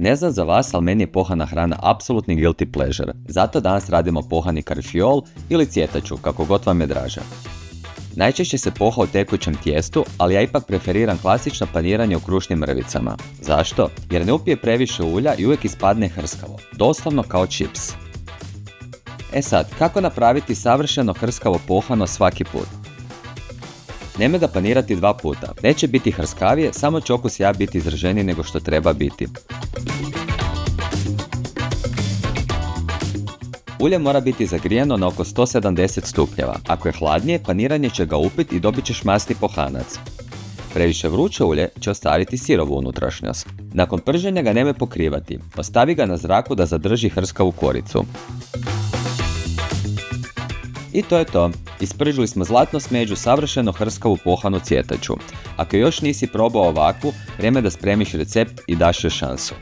Ne znam za vas, ali meni je pohana hrana apsolutni guilty pleasure. Zato danas radimo pohani karfiol ili cjetaču, kako god vam je draže. Najčešće se poha u tekućem tijestu, ali ja ipak preferiram klasično paniranje u krušnim mrvicama. Zašto? Jer ne upije previše ulja i uvijek ispadne hrskavo, doslovno kao čips. E sad, kako napraviti savršeno hrskavo pohano svaki put? Nemoj ga panirati 2 puta. Neće biti hrskavije, samo će okus jaja biti izraženiji nego što treba biti. Ulje mora biti zagrijano na oko 170 stupnjeva. Ako je hladnije, paniranje će ga upiti i dobit ćeš masni pohanac. Previše vruće ulje će ostaviti sirovu unutrašnjost. Nakon prženja ga nemoj pokrivati. Ostavi ga na zraku da zadrži hrskavu koricu. I to je to. Ispržili smo zlatno smeđu savršeno hrskavu pohanu cjetaču. Ako još nisi probao ovakvu, vrijeme da spremiš recept i daš joj šansu.